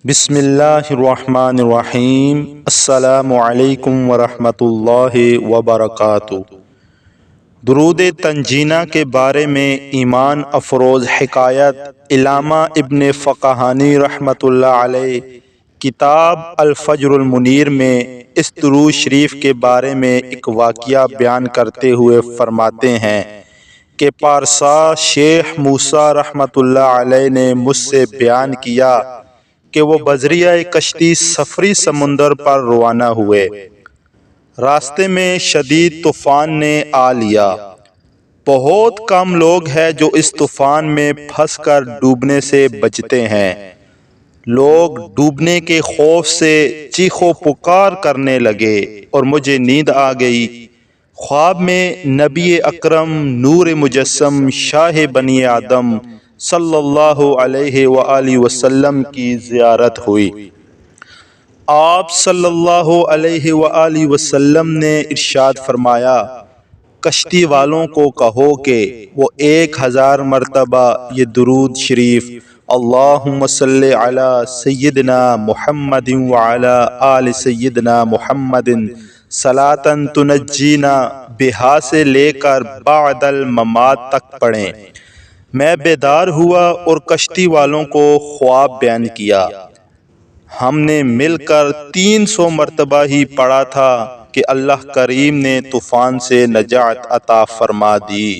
بسم اللہ الرحمن الرحیم۔ السلام علیکم ورحمۃ اللہ وبرکاتہ۔ درود تنجینہ کے بارے میں ایمان افروز حکایت علامہ ابن فقہانی رحمۃ اللہ علیہ کتاب الفجر المنیر میں اس درود شریف کے بارے میں ایک واقعہ بیان کرتے ہوئے فرماتے ہیں کہ پارسا شیخ موسیٰ رحمۃ اللہ علیہ نے مجھ سے بیان کیا کہ وہ بذریعہ کشتی سفری سمندر پر روانہ ہوئے۔ راستے میں شدید طوفان نے آ لیا۔ بہت کم لوگ ہیں جو اس طوفان میں پھنس کر ڈوبنے سے بچتے ہیں۔ لوگ ڈوبنے کے خوف سے چیخ و پکار کرنے لگے اور مجھے نیند آ گئی۔ خواب میں نبی اکرم نور مجسم شاہ بنی آدم صلی اللہ علیہ وآلہ وسلم کی زیارت ہوئی۔ آپ صلی اللہ علیہ وآلہ وسلم نے ارشاد فرمایا، کشتی والوں کو کہو کہ وہ 1000 مرتبہ یہ درود شریف اللہم صلی علی سیدنا محمد وعلی آل سیدنا محمد صلاۃ تنجینا بہا سے لے کر بعد الممات تک پڑھیں۔ میں بیدار ہوا اور کشتی والوں کو خواب بیان کیا۔ ہم نے مل کر 300 مرتبہ ہی پڑھا تھا کہ اللہ کریم نے طوفان سے نجات عطا فرما دی۔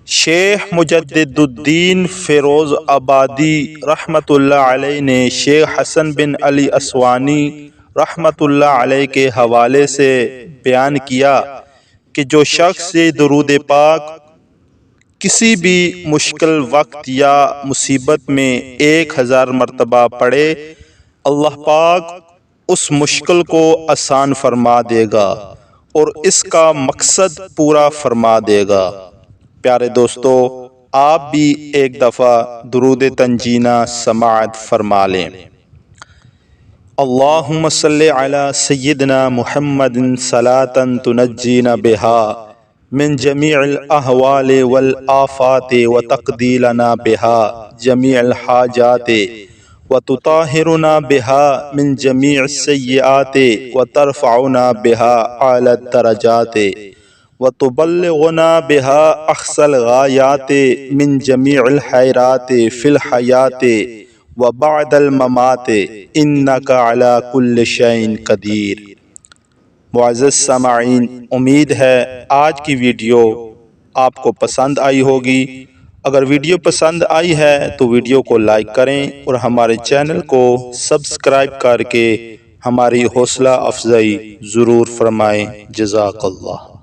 شیخ مجدد الدین فیروز آبادی رحمۃ اللہ علیہ نے شیخ حسن بن علی اسوانی رحمۃ اللہ علیہ کے حوالے سے بیان کیا کہ جو شخص یہ درود پاک کسی بھی مشکل وقت یا مصیبت میں 1000 مرتبہ پڑھے، اللہ پاک اس مشکل کو آسان فرما دے گا اور اس کا مقصد پورا فرما دے گا۔ پیارے دوستو، آپ بھی ایک دفعہ درود تنجینہ سماعت فرما لیں۔ اللہم صلی علی سیدنا محمد صلاۃ تنجینا بہا من جمیع الاحوال والآفات وتقضی لنا بها جمیع الحاجات وتطہرنا بها من جمیع السیئات وترفعنا بها اعلی الدرجات وتبلغنا بها اقصى الغایات من جمیع الخیرات فی الحیات وبعد الممات انک علی کل شیء قدیر۔ معزز سامعین، امید ہے آج کی ویڈیو آپ کو پسند آئی ہوگی۔ اگر ویڈیو پسند آئی ہے تو ویڈیو کو لائک کریں اور ہمارے چینل کو سبسکرائب کر کے ہماری حوصلہ افزائی ضرور فرمائیں۔ جزاک اللہ۔